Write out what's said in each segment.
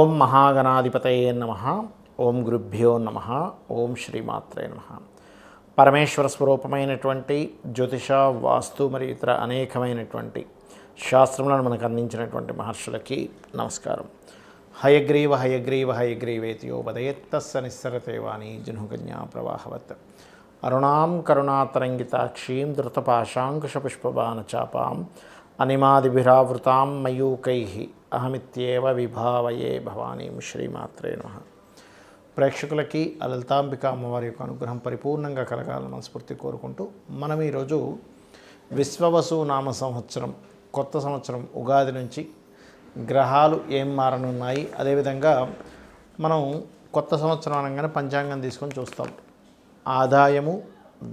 ఓం మహాగణాధిపతయే నమః. ఓం గురుభ్యో నమః. ఓం శ్రీమాత్రే నమః. పరమేశ్వర స్వరూపమైనటువంటి జ్యోతిష, వాస్తు మరియు ఇతర అనేకమైనటువంటి శాస్త్రములను మనకు అందించినటువంటి మహర్షులకి నమస్కారం. హయగ్రీవ హయగ్రీవ హయగ్రీవేతియో వదయత్తస్స నిస్సరతే వాణి జనుగన్యా ప్రవాహవత్. అరుణాం కరుణాతరంగితాక్షీం ధృతపాశాంకుశపుష్పబాణచాపాం అనిమాదిభిరావృతాం మయూకైః అహమిత్యేవ విభావయే భవానీం. శ్రీమాత్రే నమః. ప్రేక్షకులకి లలితాంబిక అమ్మవారి యొక్క అనుగ్రహం పరిపూర్ణంగా కలగాలని మనస్ఫూర్తి కోరుకుంటూ మనం ఈరోజు విశ్వవసు నామ సంవత్సరం కొత్త సంవత్సరం ఉగాది నుంచి గ్రహాలు ఏం మారనున్నాయి, అదేవిధంగా మనం కొత్త సంవత్సరం అనగానే పంచాంగం తీసుకొని చూస్తాం. ఆదాయము,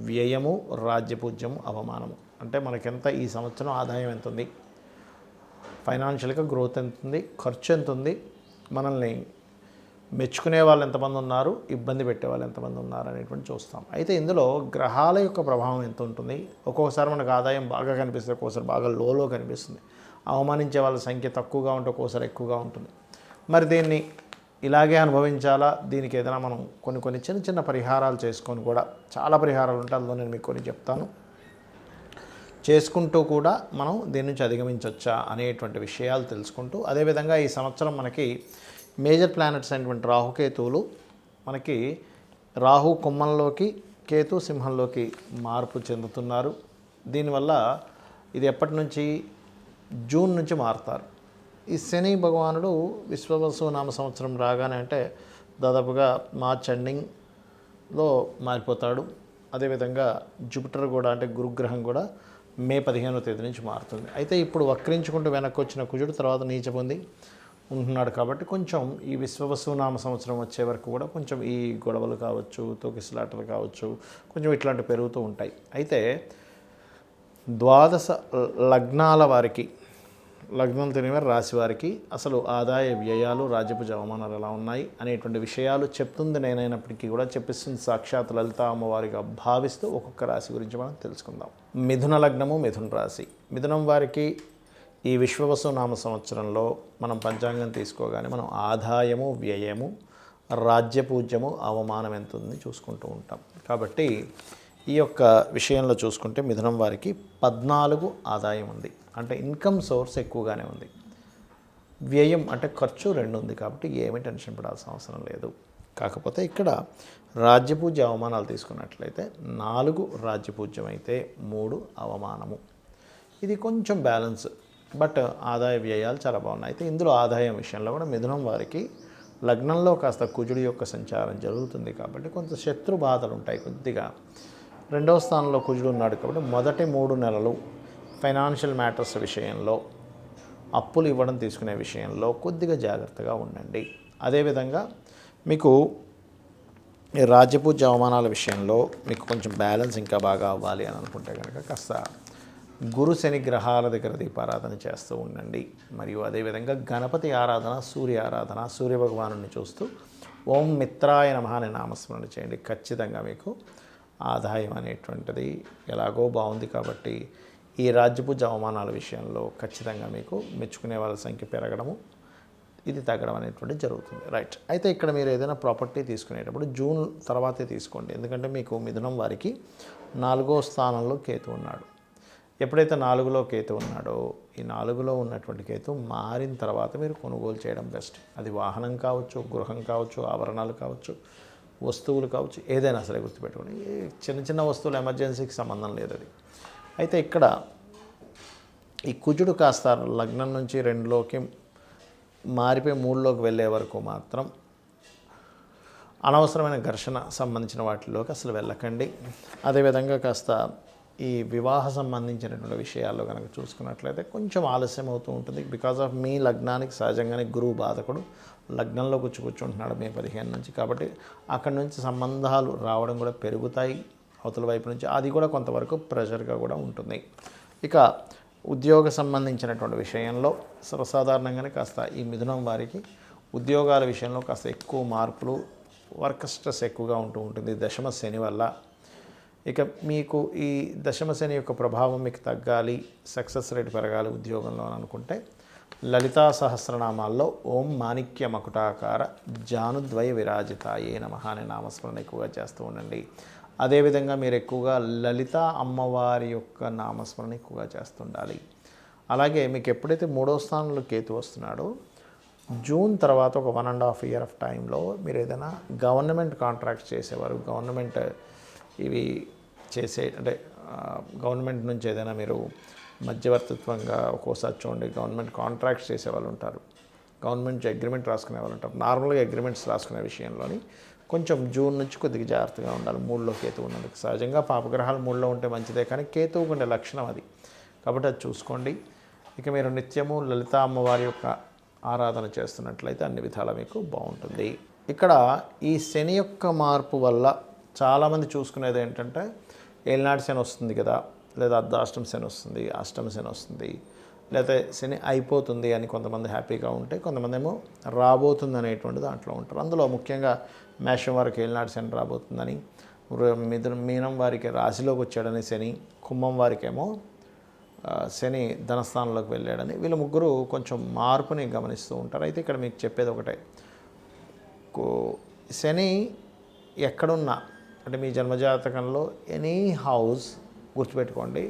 వ్యయము, రాజ్యపూజ్యము, అవమానము. అంటే మనకెంత ఈ సంవత్సరం ఆదాయం ఎంత ఉంది, ఫైనాన్షియల్గా గ్రోత్ ఎంత ఉంది, ఖర్చు ఎంత ఉంది, మనల్ని మెచ్చుకునే వాళ్ళు ఎంతమంది ఉన్నారు, ఇబ్బంది పెట్టే వాళ్ళు ఎంతమంది ఉన్నారు అనేటువంటి చూస్తాం. అయితే ఇందులో గ్రహాల యొక్క ప్రభావం ఎంత ఉంటుంది. ఒక్కొక్కసారి మనకు ఆదాయం బాగా కనిపిస్తుంది, ఒక్కోసారి బాగా లోలో కనిపిస్తుంది. అవమానించే వాళ్ళ సంఖ్య తక్కువగా ఉంటే ఒక్కోసారి ఎక్కువగా ఉంటుంది. మరి దీన్ని ఇలాగే అనుభవించాలా, దీనికి ఏదైనా మనం కొన్ని చిన్న చిన్న పరిహారాలు చేసుకొని కూడా, చాలా పరిహారాలు ఉంటాయి, అందులో నేను మీకు కొన్ని చెప్తాను, చేసుకుంటూ కూడా మనం దీని నుంచి అధిగమించవచ్చా అనేటువంటి విషయాలు తెలుసుకుంటూ, అదేవిధంగా ఈ సంవత్సరం మనకి మేజర్ ప్లానెట్స్ అయినటువంటి రాహుకేతువులు మనకి రాహు కుంభంలోకి, కేతు సింహంలోకి మార్పు చెందుతున్నారు. దీనివల్ల ఇది ఎప్పటి నుంచి, జూన్ నుంచి మారుతారు. ఈ శని భగవానుడు విశ్వవసు నామ సంవత్సరం రాగానే అంటే దాదాపుగా మార్చ్ ఎండింగ్లో మారిపోతాడు. అదేవిధంగా జూపిటర్ కూడా, అంటే గురుగ్రహం కూడా మే 15వ తేదీ నుంచి మారుతుంది. అయితే ఇప్పుడు వక్రించుకుంటూ వెనక్కి వచ్చిన కుజుడు తర్వాత నీచ పొంది ఉంటున్నాడు. కాబట్టి కొంచెం ఈ విశ్వవసు నామ సంవత్సరం వచ్చే వరకు కూడా కొంచెం ఈ గొడవలు కావచ్చు, తోకిసలాటలు కావచ్చు, కొంచెం ఇట్లాంటివి పెరుగుతూ ఉంటాయి. అయితే ద్వాదశ లగ్నాల వారికి, లగ్నం తెలియని రాశి వారికి అసలు ఆదాయ వ్యయాలు, రాజ్యపు అవమానాలు ఎలా ఉన్నాయి అనేటువంటి విషయాలు చెప్తుంది నేనైనప్పటికీ కూడా చెప్పిస్తుంది సాక్షాత్ లలిత అమ్మవారిగా భావిస్తూ ఒక్కొక్క రాశి గురించి మనం తెలుసుకుందాం. మిథున లగ్నము, మిథున రాశి. మిథునం వారికి ఈ విశ్వవసు నామ సంవత్సరంలో మనం పంచాంగం తీసుకోగానే మనం ఆదాయము, వ్యయము, రాజ్యపూజ్యము, అవమానం ఎంత ఉంది చూసుకుంటూ ఉంటాం. కాబట్టి ఈ యొక్క విషయంలో చూసుకుంటే మిథునం వారికి 14 ఆదాయం ఉంది, అంటే ఇన్కమ్ సోర్స్ ఎక్కువగానే ఉంది. వ్యయం అంటే ఖర్చు 2 ఉంది. కాబట్టి ఏమీ టెన్షన్ పడాల్సిన అవసరం లేదు. కాకపోతే ఇక్కడ రాజ్యపూజ్య అవమానాలు తీసుకున్నట్లయితే 4 రాజ్యపూజ్యం అయితే 3 అవమానము. ఇది కొంచెం బ్యాలెన్స్, బట్ ఆదాయ వ్యయాలు చాలా బాగున్నాయి. అయితే ఇందులో ఆదాయం విషయంలో కూడా మిథునం వారికి లగ్నంలో కాస్త కుజుడి యొక్క సంచారం జరుగుతుంది కాబట్టి కొంత శత్రు బాధలు ఉంటాయి. కొద్దిగా 2వ స్థానంలో కుజుడు ఉన్నాడు కాబట్టి మొదటి 3 నెలలు ఫైనాన్షియల్ మ్యాటర్స్ విషయంలో, అప్పులు ఇవ్వడం తీసుకునే విషయంలో కొద్దిగా జాగ్రత్తగా ఉండండి. అదేవిధంగా మీకు ఈ రాజ్యపూజ్య అవమానాల విషయంలో మీకు కొంచెం బ్యాలెన్స్ ఇంకా బాగా అవ్వాలి అని అనుకుంటే కనుక కాస్త గురు శని గ్రహాల దగ్గర దీపారాధన చేస్తూ ఉండండి. మరియు అదేవిధంగా గణపతి ఆరాధన, సూర్య ఆరాధన, సూర్య భగవాను చూస్తూ ఓం మిత్రాయ నమః అనే నామస్మరణ చేయండి. ఖచ్చితంగా మీకు ఆదాయం అనేటువంటిది ఎలాగో బాగుంది కాబట్టి ఈ రాజ్యపూజ్య అవమానాల విషయంలో ఖచ్చితంగా మీకు మెచ్చుకునే వాళ్ళ సంఖ్య పెరగడము, ఇది తగ్గడం అనేటువంటిది జరుగుతుంది. రైట్. అయితే ఇక్కడ మీరు ఏదైనా ప్రాపర్టీ తీసుకునేటప్పుడు జూన్ తర్వాతే తీసుకోండి. ఎందుకంటే మీకు మిథునం వారికి 4వ స్థానంలో కేతు ఉన్నాడు. ఎప్పుడైతే 4లో కేతు ఉన్నాడో, ఈ 4లో ఉన్నటువంటి కేతు మారిన తర్వాత మీరు కొనుగోలు చేయడం బెస్ట్. అది వాహనం కావచ్చు, గృహం కావచ్చు, ఆభరణాలు కావచ్చు, వస్తువులు కావచ్చు, ఏదైనా సరే గుర్తుపెట్టుకోండి. చిన్న చిన్న వస్తువులు ఎమర్జెన్సీకి సంబంధం లేదు అది. అయితే ఇక్కడ ఈ కుజుడు కాస్త లగ్నం నుంచి 2లోకి మారిపోయి 3లోకి వెళ్ళే వరకు మాత్రం అనవసరమైన ఘర్షణ సంబంధించిన వాటిలోకి అసలు వెళ్ళకండి. అదేవిధంగా కాస్త ఈ వివాహ సంబంధించినటువంటి విషయాల్లో కనుక చూసుకున్నట్లయితే కొంచెం ఆలస్యం అవుతూ ఉంటుంది. బికాజ్ ఆఫ్ మీ లగ్నానికి సహజంగానే గురువు బాధకుడు లగ్నంలో కూర్చుంటున్నాడు మే 15 నుంచి. కాబట్టి అక్కడి నుంచి సంబంధాలు రావడం కూడా పెరుగుతాయి అవతల వైపు నుంచి. అది కూడా కొంతవరకు ప్రెషర్గా కూడా ఉంటుంది. ఇక ఉద్యోగ సంబంధించినటువంటి విషయంలో సర్వసాధారణంగానే కాస్త ఈ మిథునం వారికి ఉద్యోగాల విషయంలో కాస్త ఎక్కువ మార్పులు, వర్క్ స్ట్రెస్ ఎక్కువగా ఉంటూ ఉంటుంది దశమ శని వల్ల. ఇక మీకు ఈ దశమ శని యొక్క ప్రభావం మీకు తగ్గాలి, సక్సెస్ రేట్ పెరగాలి ఉద్యోగంలో అని అనుకుంటే లలితా సహస్రనామాల్లో ఓం మాణిక్య మకుటాకార జానుద్వయ విరాజితాయే నమః అనే నామస్మరణ ఎక్కువగా చేస్తూ ఉండండి. అదేవిధంగా మీరు ఎక్కువగా లలిత అమ్మవారి యొక్క నామస్మరణ ఎక్కువగా చేస్తుండాలి. అలాగే మీకు ఎప్పుడైతే 3వ స్థానంలో కేతు వస్తున్నాడో జూన్ తర్వాత ఒక 1.5 year ఆఫ్ టైంలో మీరు ఏదైనా గవర్నమెంట్ కాంట్రాక్ట్స్ చేసేవారు, గవర్నమెంట్ ఇవి చేసే అంటే గవర్నమెంట్ నుంచి ఏదైనా మీరు మధ్యవర్తిత్వంగా ఒక్కోసారి చూడండి గవర్నమెంట్ కాంట్రాక్ట్స్ చేసేవాళ్ళు ఉంటారు, గవర్నమెంట్ అగ్రిమెంట్ రాసుకునే వాళ్ళు ఉంటారు. నార్మల్గా అగ్రిమెంట్స్ రాసుకునే విషయంలోని కొంచెం జూన్ నుంచి కొద్దిగా జాగ్రత్తగా ఉండాలి. 3లో కేతువు ఉన్నందుకు సహజంగా పాపగ్రహాలు 3లో ఉంటే మంచిదే, కానీ కేతువుకు ఉండే లక్షణం అది కాబట్టి అది చూసుకోండి. ఇక మీరు నిత్యము లలిత అమ్మవారి యొక్క ఆరాధన చేస్తున్నట్లయితే అన్ని విధాలా మీకు బాగుంటుంది. ఇక్కడ ఈ శని యొక్క మార్పు వల్ల చాలామంది చూసుకునేది ఏంటంటే ఏలినాటి శని వస్తుంది కదా, లేదా అర్ధాష్టమ శని వస్తుంది, అష్టమ శని వస్తుంది, లేకపోతే శని అయిపోతుంది అని కొంతమంది హ్యాపీగా ఉంటే, కొంతమంది ఏమో రాబోతుంది అనేటువంటి దాంట్లో ఉంటారు. అందులో ముఖ్యంగా మేషం వారికి ఏలినాటి శని రాబోతుందని, మీనం వారికి రాశిలోకి వచ్చాడని శని, కుంభం వారికేమో శని ధనస్థానంలోకి వెళ్ళాడని, వీళ్ళ ముగ్గురు కొంచెం మార్పుని గమనిస్తూ ఉంటారు. అయితే ఇక్కడ మీకు చెప్పేది ఒకటే, శని ఎక్కడున్నా అంటే మీ జన్మజాతకంలో ఎనీ హౌస్ గుర్తుపెట్టుకోండి,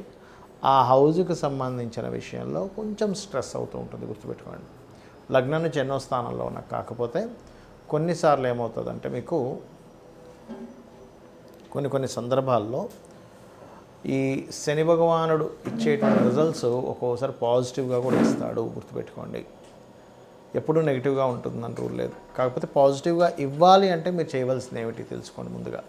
ఆ హౌజ్కి సంబంధించిన విషయంలో కొంచెం స్ట్రెస్ అవుతూ ఉంటుంది గుర్తుపెట్టుకోండి. లగ్నం నుంచి ఎన్నో స్థానంలో ఉన్నా, కాకపోతే కొన్నిసార్లు ఏమవుతుందంటే మీకు కొన్ని సందర్భాల్లో ఈ శని భగవానుడు ఇచ్చేటువంటి రిజల్ట్స్ ఒక్కోసారి పాజిటివ్గా కూడా ఇస్తాడు గుర్తుపెట్టుకోండి. ఎప్పుడూ నెగిటివ్గా ఉంటుందని రూల్ లేదు, కాకపోతే పాజిటివ్గా ఇవ్వాలి అంటే మీరు చేయవలసింది ఏమిటి తెలుసుకోండి ముందుగా.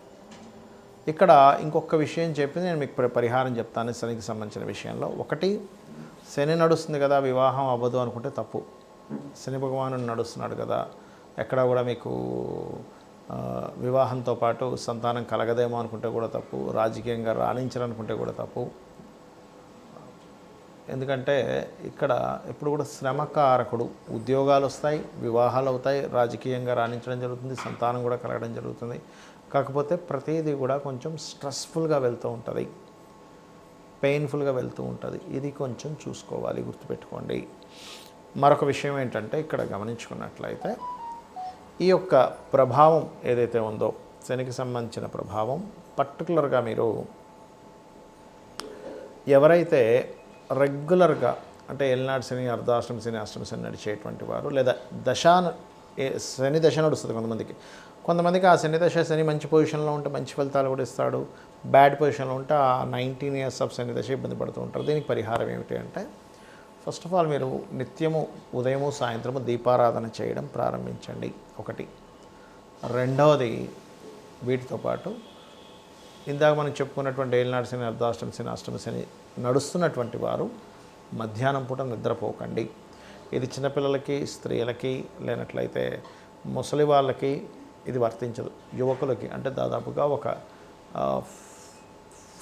ఇక్కడ ఇంకొక విషయం చెప్పి నేను మీకు పరిహారం చెప్తాను శనికి సంబంధించిన విషయంలో. ఒకటి, శని నడుస్తుంది కదా వివాహం అవ్వదు అనుకుంటే తప్పు. శని భగవానుడు నడుస్తున్నాడు కదా, ఎక్కడ కూడా మీకు వివాహంతో పాటు సంతానం కలగదేమో అనుకుంటే కూడా తప్పు, రాజకీయంగా రాణించాలనుకుంటే కూడా తప్పు. ఎందుకంటే ఇక్కడ ఎప్పుడు కూడా శ్రమకారకుడు, ఉద్యోగాలు వస్తాయి, వివాహాలు అవుతాయి, రాజకీయంగా రాణించడం జరుగుతుంది, సంతానం కూడా కలగడం జరుగుతుంది. కాకపోతే ప్రతిదీ కూడా కొంచెం స్ట్రెస్ఫుల్గా వెళ్తూ ఉంటుంది, పెయిన్ఫుల్గా వెళ్తూ ఉంటుంది. ఇది కొంచెం చూసుకోవాలి గుర్తుపెట్టుకోండి. మరొక విషయం ఏంటంటే ఇక్కడ గమనించుకున్నట్లయితే ఈ యొక్క ప్రభావం ఏదైతే ఉందో శనికి సంబంధించిన ప్రభావం పర్టికులర్గా మీరు ఎవరైతే రెగ్యులర్గా అంటే ఏలినాటి శని, అర్ధాష్టమ శని, అష్టమ శని నడిచేటువంటి వారు, లేదా శని దశ నడుస్తుంది కొంతమందికి ఆ శని దశ, శని మంచి పొజిషన్లో ఉంటే మంచి ఫలితాలు కూడా ఇస్తాడు, బ్యాడ్ పొజిషన్లో ఉంటే ఆ 19 years ఆఫ్ శని దశ ఇబ్బంది పడుతూ ఉంటారు. దీనికి పరిహారం ఏమిటి అంటే, ఫస్ట్ ఆఫ్ ఆల్ మీరు నిత్యము ఉదయము సాయంత్రము దీపారాధన చేయడం ప్రారంభించండి ఒకటి. రెండవది, వీటితో పాటు ఇందాక మనం చెప్పుకున్నటువంటి ఏలినాటి శని, అర్ధాష్టమ శని, అష్టమ శని నడుస్తున్నటువంటి వారు మధ్యాహ్నం పూట నిద్రపోకండి. ఇది చిన్నపిల్లలకి, స్త్రీలకి, లేనట్లయితే ముసలి వాళ్ళకి ఇది వర్తించదు. యువకులకి అంటే దాదాపుగా ఒక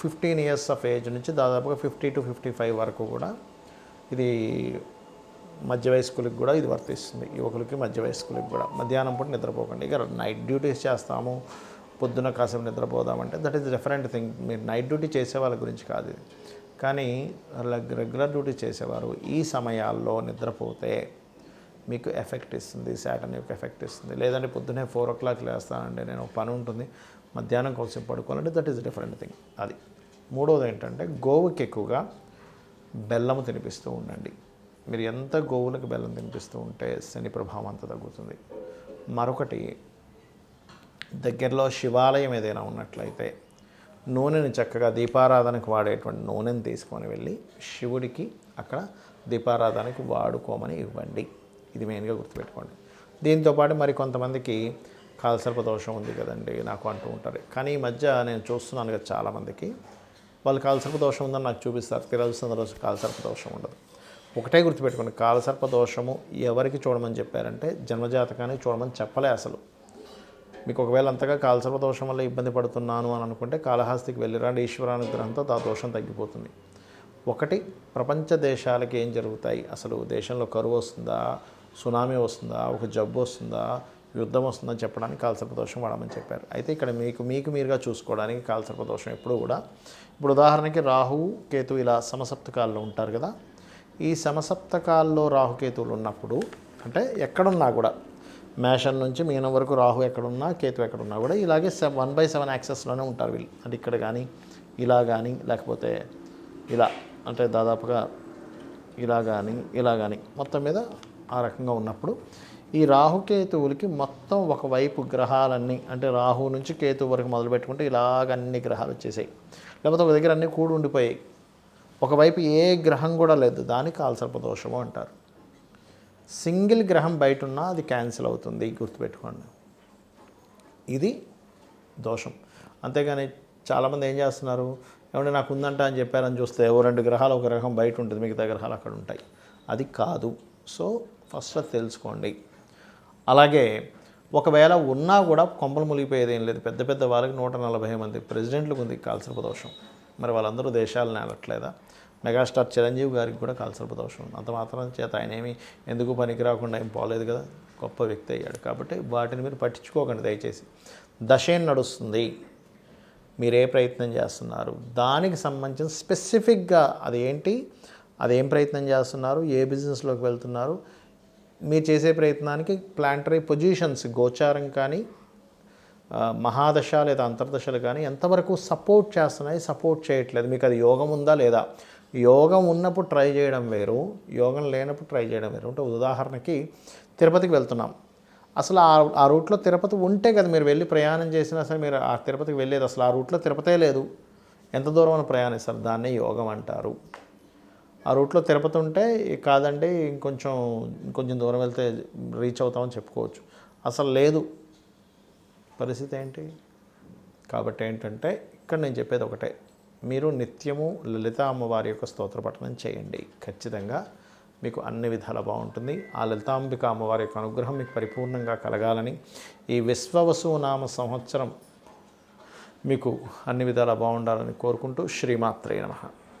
15 years ఆఫ్ ఏజ్ నుంచి దాదాపుగా 50 to 55 వరకు కూడా ఇది మధ్య వయస్కులకి కూడా ఇది వర్తిస్తుంది. యువకులకి, మధ్య వయస్కులకి కూడా మధ్యాహ్నం పూట నిద్రపోకండి. ఇక నైట్ డ్యూటీస్ చేస్తాము, పొద్దున్న కాసేపు నిద్రపోదామంటే దట్ ఈస్ డిఫరెంట్ థింగ్. మీరు నైట్ డ్యూటీ చేసే వాళ్ళ గురించి కాదు ఇది. కానీ రెగ్యులర్ డ్యూటీ చేసేవారు ఈ సమయాల్లో నిద్రపోతే మీకు ఎఫెక్ట్ ఇస్తుంది, శాటర్న్ యొక్క ఎఫెక్ట్ ఇస్తుంది. లేదంటే పొద్దున్నే 4 o'clock లేస్తానంటే నేను పని ఉంటుంది, మధ్యాహ్నం కోసం పడుకోవాలంటే దట్ ఈస్ డిఫరెంట్ థింగ్ అది. మూడవది ఏంటంటే గోవుకి ఎక్కువగా బెల్లము తినిపిస్తూ ఉండండి. మీరు ఎంత గోవులకు బెల్లం తినిపిస్తూ ఉంటే శని ప్రభావం అంత తగ్గుతుంది. మరొకటి, దగ్గరలో శివాలయం ఏదైనా ఉన్నట్లయితే నూనెని చక్కగా దీపారాధనకు వాడేటువంటి నూనెని తీసుకొని వెళ్ళి శివుడికి అక్కడ దీపారాధనకి వాడుకోమని ఇవ్వండి. ఇది మెయిన్గా గుర్తుపెట్టుకోండి. దీంతోపాటు మరి కొంతమందికి కాలసర్ప దోషం ఉంది కదండి నాకు అంటూ ఉంటారు. కానీ ఈ మధ్య నేను చూస్తున్నాను కదా చాలామందికి వాళ్ళు కాలసర్ప దోషం ఉందని నాకు చూపిస్తారు, తిరగలసిన రోజు కాలసర్ప దోషం ఉండదు. ఒకటే గుర్తుపెట్టుకోండి, కాలసర్ప దోషము ఎవరికి చూడమని చెప్పారంటే జన్మజాతకానికి చూడమని చెప్పలే అసలు. మీకు ఒకవేళ అంతగా కాలసర్ప దోషం వల్ల ఇబ్బంది పడుతున్నాను అని అనుకుంటే కాళహస్తికి వెళ్ళిరండి, ఈశ్వరానుగ్రహంతో ఆ దోషం తగ్గిపోతుంది. ఒకటి, ప్రపంచ దేశాలకి ఏం జరుగుతాయి, అసలు దేశంలో కరువు వస్తుందా, సునామీ వస్తుందా, ఒక జబ్బు వస్తుందా, యుద్ధం వస్తుందని చెప్పడానికి కాలసర్ప దోషం వాడమని చెప్పారు. అయితే ఇక్కడ మీకు మీరుగా చూసుకోవడానికి కాలసర్ప దోషం ఎప్పుడు కూడా, ఇప్పుడు ఉదాహరణకి రాహువు కేతు ఇలా సమసప్తకాల్లో ఉంటారు కదా, ఈ సమసప్తకాల్లో రాహుకేతువులు ఉన్నప్పుడు అంటే ఎక్కడున్నా కూడా మేషం నుంచి మీనం వరకు రాహు ఎక్కడున్నా కేతు ఎక్కడున్నా కూడా ఇలాగే 1/7 యాక్సెస్లోనే ఉంటారు వీళ్ళు. అంటే ఇక్కడ కానీ ఇలా కానీ లేకపోతే ఇలా అంటే దాదాపుగా ఇలా కానీ మొత్తం మీద ఆ రకంగా ఉన్నప్పుడు ఈ రాహుకేతువులకి మొత్తం ఒకవైపు గ్రహాలన్నీ అంటే రాహు నుంచి కేతు వరకు మొదలు పెట్టుకుంటే ఇలాగ అన్ని గ్రహాలు వచ్చేసాయి. లేకపోతే ఒక దగ్గర అన్నీ కూడి ఉండిపోయాయి. ఒకవైపు ఏ గ్రహం కూడా లేదు, దానికి కాలసర్పదోషము అంటారు. సింగిల్ గ్రహం బయట ఉన్నా అది క్యాన్సిల్ అవుతుంది, గుర్తుపెట్టుకోండి. ఇది దోషం. అంతేగాని చాలామంది ఏం చేస్తున్నారు, ఏమంటే నాకు ఉందంట అని చెప్పారని చూస్తే 2 గ్రహాలు ఒక గ్రహం బయట ఉంటుంది, మిగతా గ్రహాలు అక్కడ ఉంటాయి. అది కాదు. సో ఫస్ట్ అది తెలుసుకోండి. అలాగే ఒకవేళ ఉన్నా కూడా కొంపలు మునిగిపోయేది ఏం లేదు. పెద్ద పెద్ద వాళ్ళకి 140 మంది ప్రెసిడెంట్లకు ఉంది కాలసర్పదోషం. మరి వాళ్ళందరూ దేశాలను ఏలట్లేదా? మెగాస్టార్ చిరంజీవి గారికి కూడా కాలసర్పదోషం. అంత మాత్రం చేత ఆయన ఏమి ఎందుకు పనికి రాకుండా ఏం పోలేదు కదా, గొప్ప వ్యక్తి అయ్యాడు. కాబట్టి వాటిని మీరు పట్టించుకోకండి దయచేసి. దశేం నడుస్తుంది, మీరు ఏ ప్రయత్నం చేస్తున్నారు, దానికి సంబంధించిన స్పెసిఫిక్గా అదేంటి, అదేం ప్రయత్నం చేస్తున్నారు, ఏ బిజినెస్లోకి వెళ్తున్నారు, మీరు చేసే ప్రయత్నానికి ప్లాంటరీ పొజిషన్స్ గోచారం కానీ మహాదశ లేదా అంతర్దశలు కానీ ఎంతవరకు సపోర్ట్ చేస్తున్నాయి, సపోర్ట్ చేయట్లేదు, మీకు అది యోగం ఉందా లేదా. యోగం ఉన్నప్పుడు ట్రై చేయడం వేరు, యోగం లేనప్పుడు ట్రై చేయడం వేరు. అంటే ఉదాహరణకి తిరుపతికి వెళ్తున్నాం, అసలు ఆ రూట్లో తిరుపతి ఉంటే కదా మీరు వెళ్ళి ప్రయాణం చేసినా సరే మీరు ఆ తిరుపతికి వెళ్ళేది. అసలు ఆ రూట్లో తిరుపతే లేదు, ఎంత దూరం అని ప్రయాణిస్తారు, దాన్నే యోగం అంటారు. ఆ రూట్లో తిరుపతి ఉంటే కాదండి ఇంకొంచెం దూరం వెళ్తే రీచ్ అవుతామని చెప్పుకోవచ్చు. అసలు లేదు, పరిస్థితి ఏంటి? కాబట్టి ఏంటంటే ఇక్కడ నేను చెప్పేది ఒకటే, మీరు నిత్యము లలిత అమ్మవారి యొక్క స్తోత్ర పఠనం చేయండి. ఖచ్చితంగా మీకు అన్ని విధాల బాగుంటుంది. ఆ లలితాంబిక అమ్మవారి యొక్క అనుగ్రహం మీకు పరిపూర్ణంగా కలగాలని, ఈ విశ్వవసు నామ సంవత్సరం మీకు అన్ని విధాలా బాగుండాలని కోరుకుంటూ శ్రీమాత్రే నమః.